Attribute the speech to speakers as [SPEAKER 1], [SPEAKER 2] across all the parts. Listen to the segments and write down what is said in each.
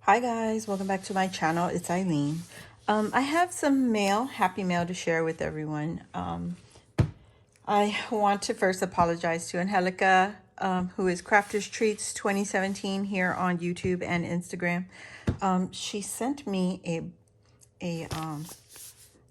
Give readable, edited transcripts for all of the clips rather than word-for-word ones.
[SPEAKER 1] Hi guys, welcome back to my channel. It's Eileen. I have some happy mail to share with everyone. I want to first apologize to Angelica, who is Crafters Treats 2017 here on YouTube and Instagram. She sent me a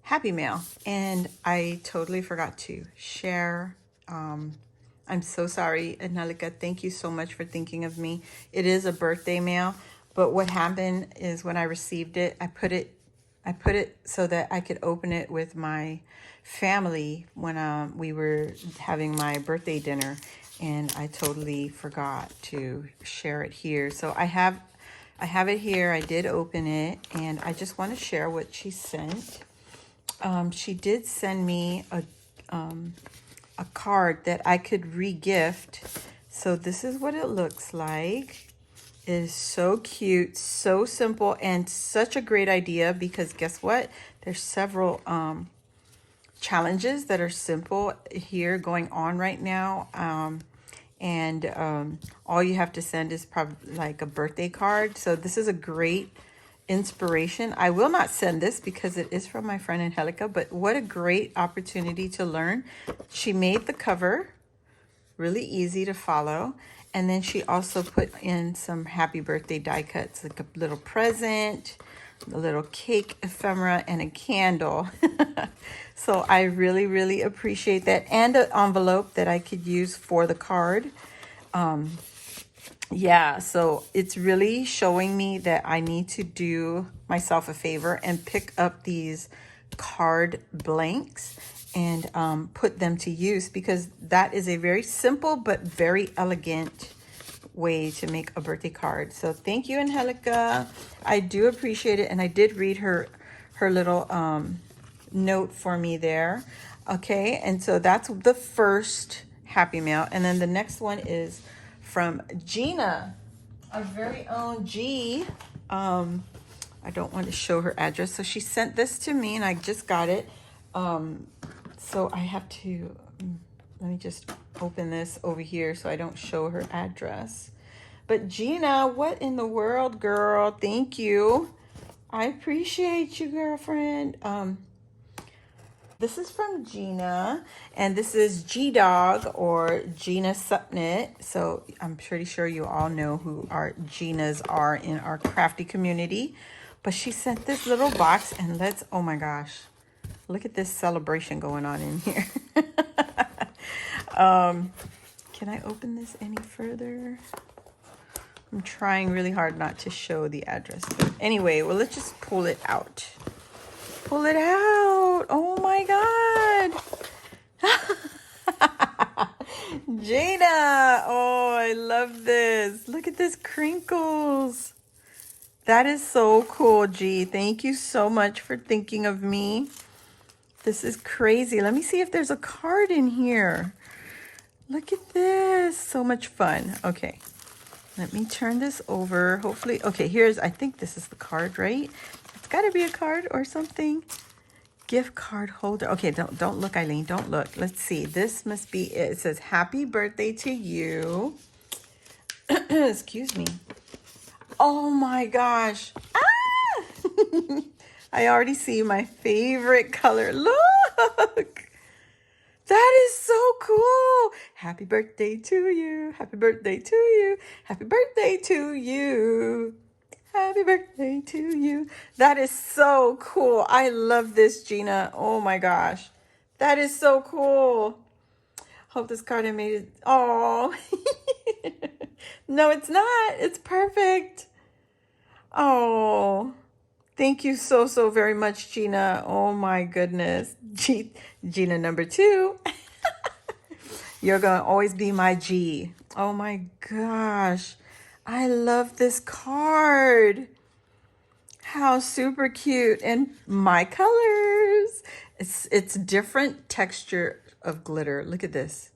[SPEAKER 1] happy mail and I totally forgot to share. I'm so sorry, Angelica. Thank you so much for thinking of me. It is a birthday mail, but what happened is when I received it, I put it so that I could open it with my family when we were having my birthday dinner, and I totally forgot to share it here. So I have it here. I did open it, and I just want to share what she sent. She did send me a card that I could re-gift. So this is what it looks like. It is so cute, so simple, and such a great idea because guess what? There's several challenges that are simple here going on right now. All you have to send is probably like a birthday card. So this is a great inspiration. I will not send this because it is from my friend Angelica, but what a great opportunity to learn. She made the cover really easy to follow, and then she also put in some happy birthday die cuts, like a little present, a little cake ephemera, and a candle. So I really appreciate that, and an envelope that I could use for the card. Yeah, so it's really showing me that I need to do myself a favor and pick up these card blanks and put them to use, because that is a very simple but very elegant way to make a birthday card. So thank you, Angelica. I do appreciate it, and I did read her little note for me there. Okay, and so that's the first happy mail, and then the next one is from Gina, our very own G. I don't want to show her address, so she sent this to me and I just got it. So I have to, let me just open this over here so I don't show her address. But Gina, what in the world, girl? Thank you. I appreciate you, girlfriend. This is from Gina, and this is G-Dog or Gina Supnit. So I'm pretty sure you all know who our Ginas are in our crafty community. But she sent this little box, and oh my gosh, look at this celebration going on in here. Can I open this any further? I'm trying really hard not to show the address. But anyway, well, let's just pull it out. Pull it out. Oh my God. Gina. Oh, I love this. Look at this crinkles. That is so cool, G. Thank you so much for thinking of me. This is crazy. Let me see if there's a card in here. Look at this. So much fun. Okay. Let me turn this over. Hopefully. Okay, I think this is the card, right? It's got to be a card or something. Gift card holder. Okay, don't look, Eileen. Don't look. Let's see. This must be it. It says, happy birthday to you. Excuse me. Oh my gosh. Ah! I already see my favorite color. Look. That is so cool. Happy birthday to you. Happy birthday to you. Happy birthday to you. Happy birthday to you. That is so cool. I love this, Gina. Oh my gosh. That is so cool. Hope this card I made it. Oh. No, it's not. It's perfect. Oh. Thank you so very much, Gina. Oh my goodness. Gina number 2. You're going to always be my G. Oh my gosh. I love this card. How super cute. And my colors. It's different texture of glitter. Look at this.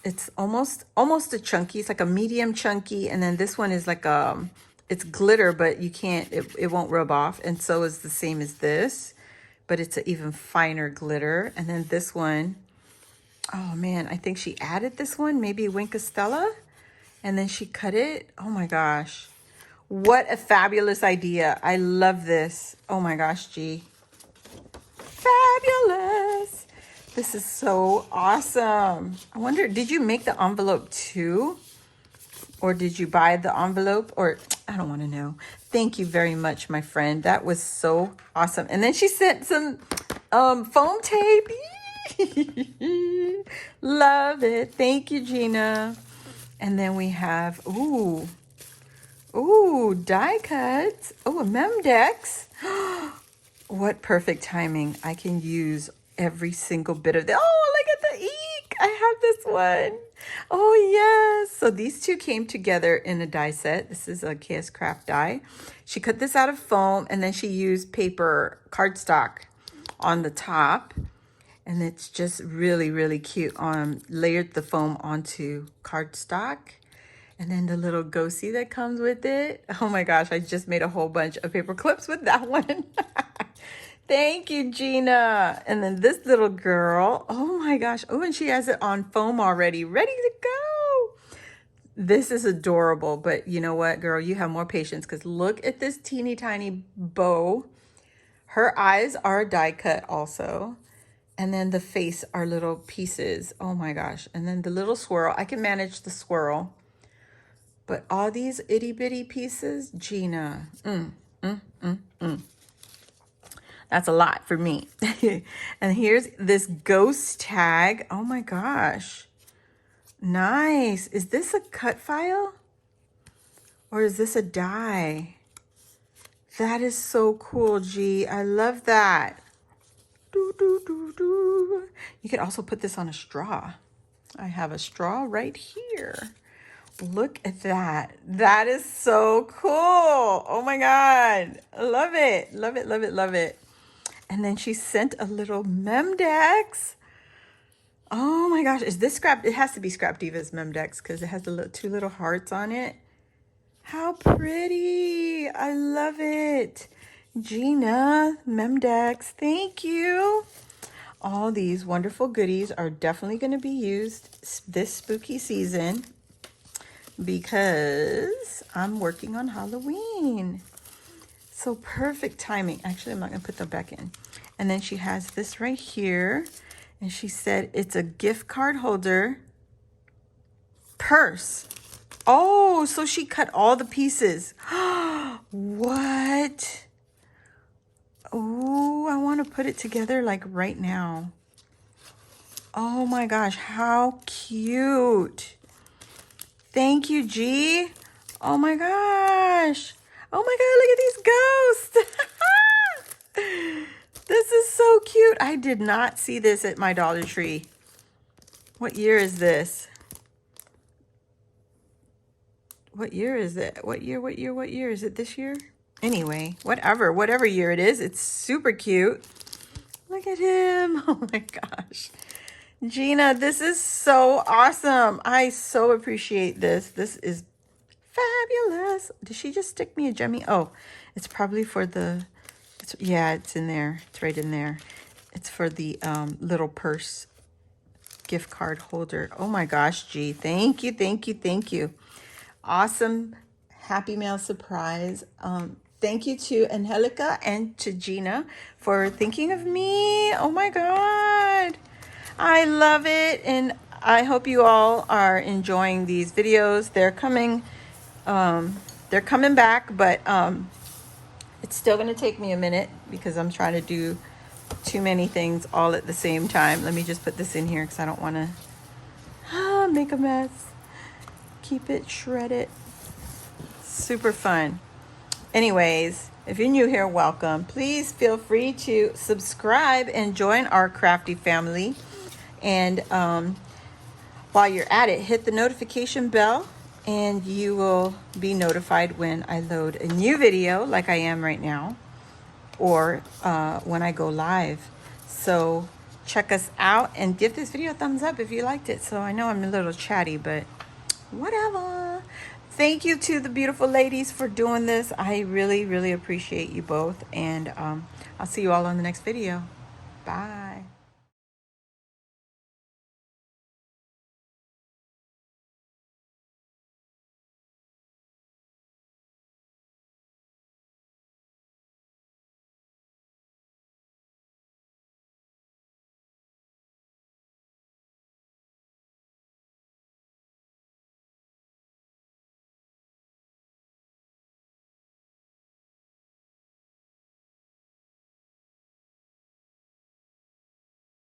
[SPEAKER 1] It's almost a chunky. It's like a medium chunky. And then this one is like it's glitter, but you can't, it won't rub off. And so is the same as this, but it's an even finer glitter. And then this one, oh man, I think she added this one, maybe Winkastella, and then she cut it. Oh my gosh. What a fabulous idea. I love this. Oh my gosh, G. Fabulous. This is so awesome. I wonder, did you make the envelope too? Or did you buy the envelope? Or I don't want to know. Thank you very much, my friend. That was so awesome. And then she sent some foam tape. Love it. Thank you, Gina. And then we have, ooh, die cuts. Oh, a Memdex. What perfect timing. I can use every single bit of this. Oh, look at the eek. I have this one. Oh, yes. So these two came together in a die set. This is a KS Craft die. She cut this out of foam, and then she used paper cardstock on the top. And it's just really, really cute. Layered the foam onto cardstock. And then the little ghostie that comes with it. Oh my gosh, I just made a whole bunch of paper clips with that one. Thank you, Gina. And then this little girl. Oh my gosh. Oh, and she has it on foam already, ready to go. This is adorable, but you know what, girl? You have more patience because look at this teeny tiny bow. Her eyes are die cut also. And then the face are little pieces. Oh my gosh. And then the little swirl. I can manage the swirl. But all these itty bitty pieces, Gina. That's a lot for me. And here's this ghost tag. Oh my gosh. Nice. Is this a cut file? Or is this a die? That is so cool, G. I love that. You could also put this on a straw. I have a straw right here. Look at that. That is so cool. Oh my God. Love it. Love it, love it, love it. And then she sent a little Memdex. Oh my gosh. Is this Scrap? It has to be Scrap Diva's Memdex because it has the two little hearts on it. How pretty. I love it. Gina, Memdex, thank you. All these wonderful goodies are definitely going to be used this spooky season because I'm working on Halloween. So perfect timing. Actually, I'm not going to put them back in. And then she has this right here. And she said it's a gift card holder purse. Oh, so she cut all the pieces. What? Oh, I want to put it together like right now. Oh my gosh, how cute. Thank you, G. Oh my gosh. Oh my God, look at these ghosts. This is so cute. I did not see this at my Dollar Tree. What year is this? What year is it? What year? Is it this year? Anyway, whatever year it is, it's super cute. Look at him. Oh my gosh. Gina, this is so awesome. I so appreciate this. This is fabulous. Did she just stick me a Jemmy? Oh, it's probably for the, yeah, it's in there. It's right in there. It's for the little purse gift card holder. Oh my gosh, G. Thank you, thank you, thank you. Awesome. Happy mail surprise. Thank you to Angelica and to Gina for thinking of me. Oh my God. I love it. And I hope you all are enjoying these videos. They're coming back, but it's still going to take me a minute because I'm trying to do too many things all at the same time. Let me just put this in here because I don't want to make a mess. Keep it shredded. Super fun. Anyways, if you're new here, welcome. Please feel free to subscribe and join our crafty family. And while you're at it, hit the notification bell and you will be notified when I load a new video like I am right now, or when I go live. So check us out and give this video a thumbs up if you liked it. So I know I'm a little chatty, but whatever. Thank you to the beautiful ladies for doing this. I really, really appreciate you both. And I'll see you all on the next video. Bye.